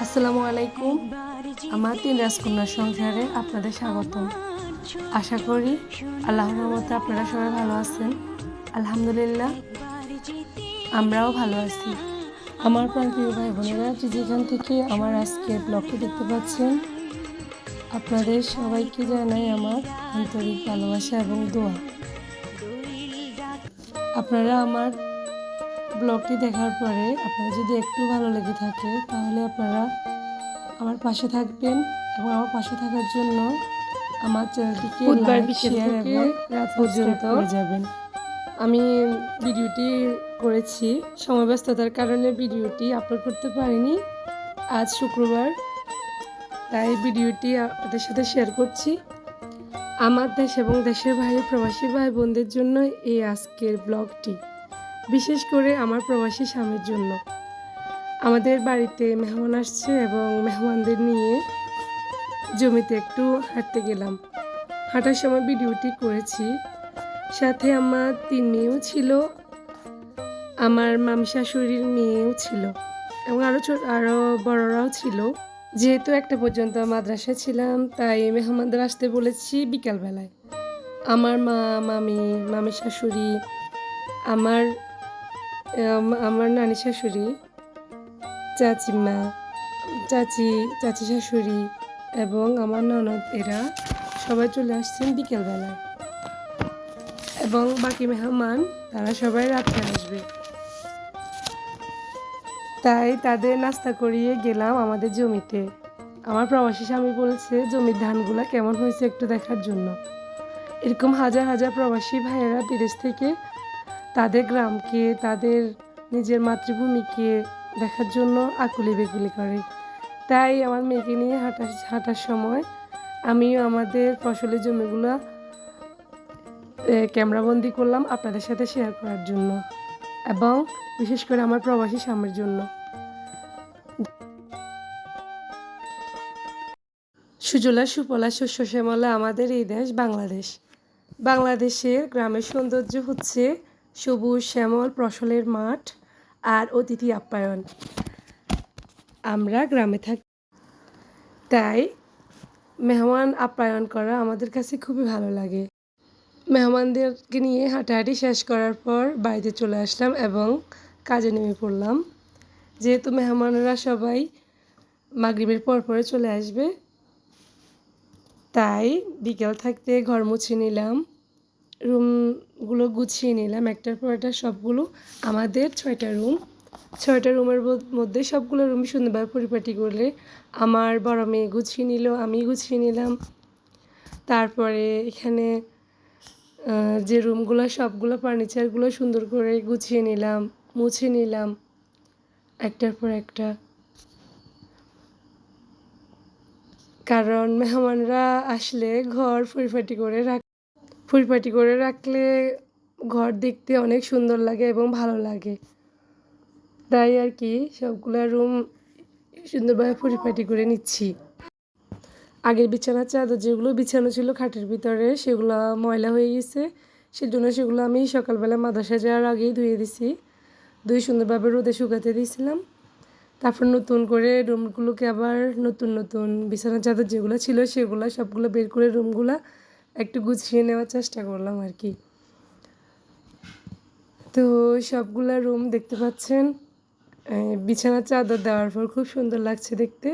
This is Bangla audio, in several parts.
আসসালামু আলাইকুম। আমার 3 রাজকন্যার সংসারে আপনাদের স্বাগতম। আশা করি আল্লাহর রহমতে আপনারা সবাই ভালো আছেন। আলহামদুলিল্লাহ আমরাও ভালো আছি। আমার প্রাণপ্রিয় ভাই বোনেরা, যেখান থেকে আমার আজকের ব্লগটি দেখতে পাচ্ছেন, আপনাদের সবাইকে জানাই আমার আন্তরিক ভালোবাসা এবং দোয়া। আপনারা আমার ব্লগটি দেখার পরে আপনাদের যদি একটু ভালো লেগে থাকে তাহলে আপনারা আমার পাশে থাকবেন এবং আমার পাশে থাকার জন্য আমার চ্যানেলটিকে লাইক, শেয়ার এবং রাত পর্যন্ত করে যাবেন। আমি ভিডিওটি করেছি, সময় ব্যস্ততার কারণে ভিডিওটি আপলোড করতে পারিনি। আজ শুক্রবার, তাই ভিডিওটি আপনাদের সাথে শেয়ার করছি। আমার দেশ এবং দেশের বাইরে প্রবাসী ভাই বোনদের জন্য এই আজকের ব্লগটি, বিশেষ করে আমার প্রবাসী স্বামীর জন্য। আমাদের বাড়িতে মেহমান আসছে এবং মেহমানদের নিয়ে জমিতে একটু হাঁটতে গেলাম। হাঁটার সময় ভিডিওটি করেছি। সাথে আমার 3 মেয়েও ছিল, আমার মামি শাশুড়ির মেয়েও ছিল এবং আরও বড়রাও ছিল। যেহেতু 1টা পর্যন্ত মাদ্রাসায় ছিলাম, তাই মেহমানদের আসতে বলেছি বিকালবেলায়। আমার মা, মামি শাশুড়ি, আমার নানি শাশুড়ি, চাচিমা, চাচি শাশুড়ি এবং আমার ননদ, এরা সবাই চলে আসছেন বিকেলবেলায় এবং বাকি মেহমান তারা সবাই রাত্রে আসবে। তাই তাদের নাস্তা করিয়ে গেলাম আমাদের জমিতে। আমার প্রবাসী স্বামী বলছে জমির ধানগুলা কেমন হয়েছে একটু দেখার জন্য। এরকম হাজার হাজার প্রবাসী ভাইয়েরা বিদেশ থেকে তাদের গ্রামকে, তাদের নিজের মাতৃভূমিকে দেখার জন্য আকুলি বেকুলি করে। তাই আমার মেয়েকে নিয়ে হাঁটার সময় আমিও আমাদের ফসলের জমিগুলো ক্যামেরাবন্দি করলাম আপনাদের সাথে শেয়ার করার জন্য এবং বিশেষ করে আমার প্রবাসী স্বামীর জন্য। সুজলা সুফলা শস্য শ্যামলা আমাদের এই দেশ বাংলাদেশ। বাংলাদেশের গ্রামের সৌন্দর্য হচ্ছে সবুজ শ্যামল ফসলের মাঠ আর অতিথি আপ্যায়ন। আমরা গ্রামে থাকি, তাই মেহমান আপ্যায়ন করা আমাদের কাছে খুবই ভালো লাগে। মেহমানদেরকে নিয়ে হাঁটাহাঁটি শেষ করার পর বাড়িতে চলে আসলাম এবং কাজে নেমে পড়লাম। যেহেতু মেহমানরা সবাই মাগরিবের পরে চলে আসবে, তাই বিকেল থাকতে ঘর মুছে নিলাম, রুমগুলো গুছিয়ে নিলাম একটার পর একটা। সবগুলো আমাদের 6টা রুম, 6টা রুমের মধ্যে সবগুলো রুমই সুন্দরভাবে পরিপাটি করলে আমার বড় মেয়ে গুছিয়ে নিল, আমি গুছিয়ে নিলাম। তারপরে এখানে যে রুমগুলো সবগুলো ফার্নিচারগুলো সুন্দর করে গুছিয়ে নিলাম, মুছে নিলাম একটার পর একটা। কারণ মেহমানরা আসলে ঘর পরিপাটি করে রাখলে ঘর দেখতে অনেক সুন্দর লাগে এবং ভালো লাগে। তাই আর কি সবগুলা রুম সুন্দরভাবে পরিপাটি করে নিচ্ছি। আগের বিছানার চাদর যেগুলো বিছানো ছিল খাটের ভিতরে, সেগুলো ময়লা হয়ে গেছে, সেজন্য সেগুলো আমি সকালবেলা মাদ্রাসায় যাওয়ার আগেই ধুয়ে দিছি। সুন্দরভাবে রোদে শুকাতে দিয়েছিলাম। তারপর নতুন করে রুমগুলোকে আবার নতুন বিছানার চাদর যেগুলো ছিল সেগুলো সবগুলো বের করে রুমগুলো একটু গুছিয়ে নেওয়ার চেষ্টা করলাম আর কি। তো সবগুলা রুম দেখতে পাচ্ছেন বিছানার চাদর দেওয়ার পর খুব সুন্দর লাগছে দেখতে।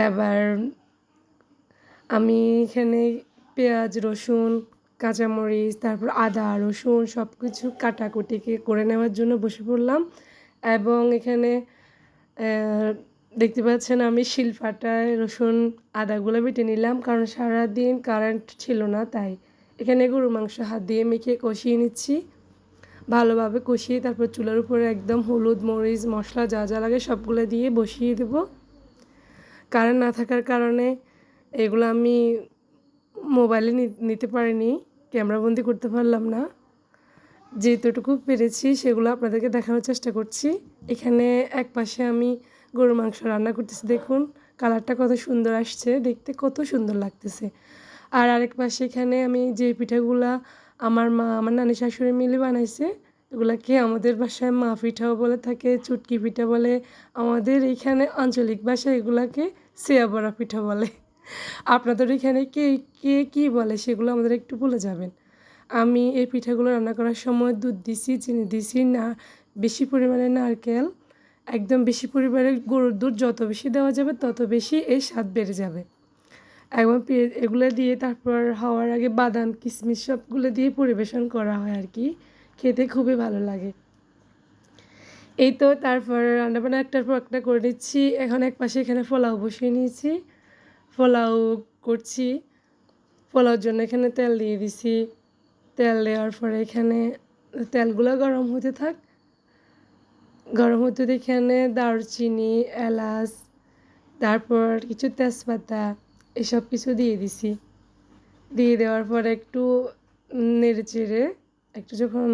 আবার আমি এখানে পেঁয়াজ, রসুন, কাঁচামরিচ, তারপর আদা, রসুন সব কিছু কাটাকুটিকে করে নেওয়ার জন্য বসে পড়লাম এবং এখানে দেখতে পাচ্ছেন আমি শিলপাটায় রসুন আদাগুলো বেটে নিলাম, কারণ সারাদিন কারেন্ট ছিল না, তাই এখানে গরু মাংস হাত দিয়ে মেখে কষিয়ে নিচ্ছি। ভালোভাবে কষিয়ে তারপর চুলার উপরে একদম হলুদ, মরিচ, মশলা যা যা লাগে সবগুলো দিয়ে বসিয়ে দেব। কারেন্ট না থাকার কারণে এগুলো আমি মোবাইলে নিতে পারিনি, ক্যামেরাবন্দি করতে পারলাম না। যেটুকু পেরেছি সেগুলো আপনাদেরকে দেখানোর চেষ্টা করছি। এখানে এক পাশে আমি গরুর মাংস রান্না করতেছি, দেখুন কালারটা কত সুন্দর আসছে, দেখতে কত সুন্দর লাগতেছে। আর আরেক পাশে এখানে আমি যে পিঠাগুলা আমার মা, আমার নানি শাশুড়ি মিলে বানাইছে এগুলাকে আমাদের ভাষায় মা পিঠাও বলে থাকে, চুটকি পিঠা বলে। আমাদের এইখানে আঞ্চলিক ভাষায় এগুলাকে সেয়া বড়া পিঠা বলে। আপনাদের এখানে কে কে কী বলে সেগুলো আমাদের একটু বলে যাবেন। আমি এই পিঠাগুলো রান্না করার সময় দুধ দিছি, চিনি দিছি, না বেশি পরিমাণে নারকেল, একদম বেশি পরিমাণে গরুর দুধ যত বেশি দেওয়া যাবে তত বেশি এর স্বাদ বেড়ে যাবে। এবং এগুলো দিয়ে তারপর হওয়ার আগে বাদাম কিশমিশ সবগুলো দিয়ে পরিবেশন করা হয় আর কি, খেতে খুবই ভালো লাগে। এই তো তারপর রান্নাবান্না একটার পর একটা করে নিচ্ছি। এখন এক পাশে এখানে পোলাও বসিয়ে নিয়েছি, পোলাও করছি। পোলাওর জন্য এখানে তেল দিয়ে দিছি। তেল দেওয়ার পরে এখানে তেলগুলো গরম হতে থাক। গরম হতে এখানে দারুচিনি, এলাচ, তারপর কিছু তেজপাতা এসব কিছু দিয়ে দিছি। দিয়ে দেওয়ার পর একটু নেড়ে চেড়ে একটু যখন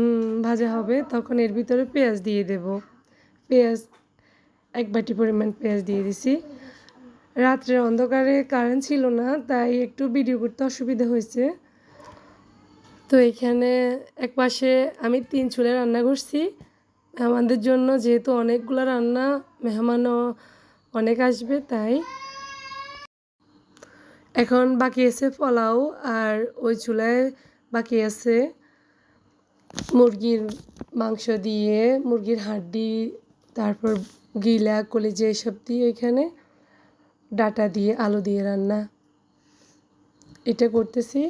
ভাজা হবে তখন এর ভিতরে পেঁয়াজ দিয়ে দেব। পেঁয়াজ 1 বাটি পরিমাণ পেঁয়াজ দিয়ে দিছি। রাত্রের অন্ধকারে কারেন্ট ছিল না, তাই একটু ভিডিও করতে অসুবিধা হয়েছে। তো এখানে এক পাশে আমি 3 চুলে রান্না করছি মেহমানদের জন্য, যেহেতু অনেকগুলো রান্না, মেহমানও অনেক আসবে, তাই এখন বাকি আছে পোলাও। আর ওই চুলায় বাকি আছে মুরগির মাংস দিয়ে, মুরগির হাড্ডি, তারপর গিলা, কলিজা এসব দিয়ে ওইখানে ডাটা দিয়ে আলু দিয়ে রান্না। এটা করতেছি,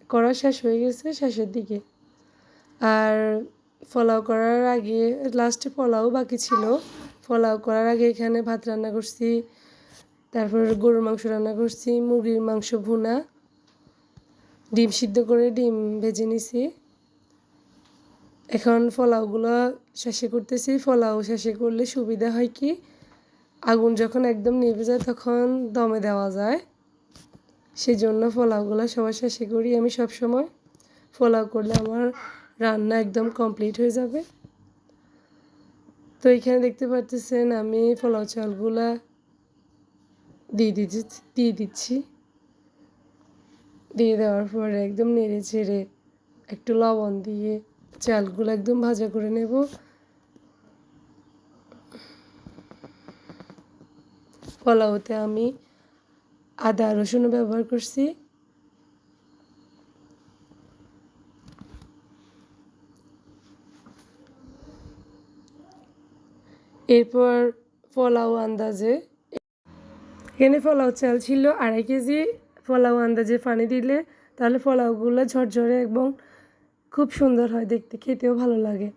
করা শেষ হয়ে গেছে শেষের দিকে। আর পোলাও করার আগে লাস্টে পোলাও বাকি ছিল। পোলাও করার আগে এখানে ভাত রান্না করছি, তারপর গরুর মাংস রান্না করছি, মুরগির মাংস ভুনা, ডিম সিদ্ধ করে ডিম ভেজে নিছি। এখন পোলাওগুলো শেষে করতেছি। পোলাও শেষে করলে সুবিধা হয় কি, আগুন যখন একদম নিভে যায় তখন দমে দেওয়া যায়। সেই জন্য পোলাওগুলো সবার শেষে করি আমি সবসময়। পোলাও করলে আমার রান্না একদম কমপ্লিট হয়ে যাবে। তো এখানে দেখতে পাচ্ছেন আমি পোলাও চালগুলা দিয়ে দিচ্ছি। দিয়ে দেওয়ার পরে একদম নেড়ে ছেড়ে একটু লবণ দিয়ে চালগুলো একদম ভাজা করে নেব। পোলাওতে আমি আদা রসুনও ব্যবহার করছি। এরপর পোলাও আন্দাজে, এখানে পোলাও চাল ছিল 2.5 কেজি। পোলাও আন্দাজে পানি দিলে তাহলে পোলাওগুলো ঝরঝরে এবং খুব সুন্দর হয় দেখতে, খেতেও ভালো লাগে।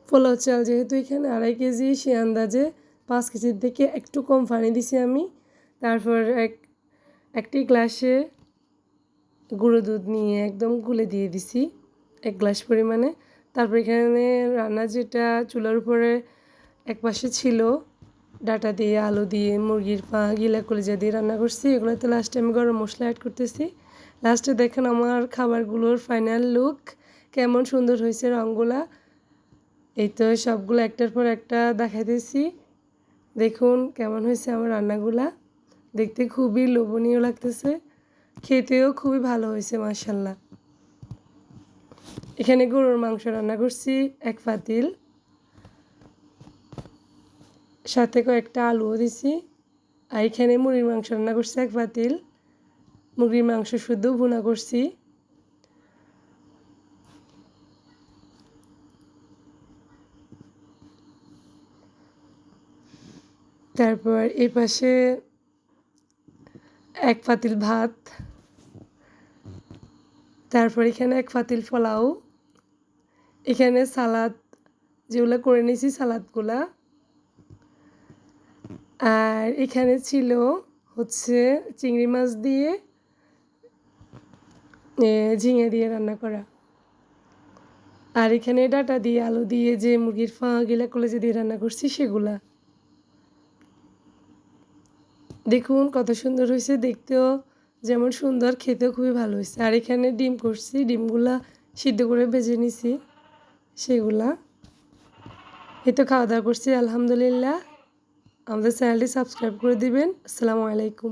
পোলাও চাল যেহেতু এখানে 2.5 কেজি, সে আন্দাজে 5 কেজির থেকে একটু কম পানি দিছি আমি। তারপর একটি গ্লাসে গুঁড়ো দুধ নিয়ে একদম গুলে দিয়ে দিছি 1 গ্লাস পরিমাণে। তারপর এখানে রান্না যেটা চুলার উপরে এক পাশে ছিল, ডাটা দিয়ে, আলু দিয়ে, মুরগির পা, গিলা, কলিজা দিয়ে রান্না করছি। এগুলোতে লাস্টে আমি গরম মশলা অ্যাড করতেছি। লাস্টে দেখেন আমার খাবারগুলোর ফাইনাল লুক কেমন সুন্দর হয়েছে, রঙগুলা। এই তো সবগুলো একটার পর একটা দেখাইতেছি। দেখুন কেমন হয়েছে আমার রান্নাগুলা, দেখতে খুবই লোভনীয় লাগতেছে, খেতেও খুবই ভালো হয়েছে মাশাআল্লাহ। এখানে গরুর মাংস রান্না করছি 1 পাতিল, সাথে কয়েকটা আলুও দিছি। আর এখানে মুরগির মাংস রান্না করছি 1 পাতিল, মুরগির মাংস শুদ্ধ ভুনা করছি। তারপর এই পাশে 1 পাতিল ভাত, তারপর এখানে 1 পাতিল পোলাও, এখানে সালাদ যেগুলো করে নিয়েছি সালাদগুলা। আর এখানে ছিল হচ্ছে চিংড়ি মাছ দিয়ে ঝিঙে দিয়ে রান্না করা। আর এখানে ডাটা দিয়ে, আলু দিয়ে যে মুরগির পা, গিলা, কলিজা দিয়ে রান্না করছি সেগুলা। দেখুন কত সুন্দর হয়েছে, দেখতেও যেমন সুন্দর, খেতেও খুবই ভালো হয়েছে। আর এখানে ডিম করছি, ডিমগুলা সিদ্ধ করে ভেজে নিছি সেগুলা। এই তো খাওয়া দাওয়া করছি আলহামদুলিল্লাহ। আমাদের চ্যানেলটি সাবস্ক্রাইব করে দিবেন। আসসালামু আলাইকুম।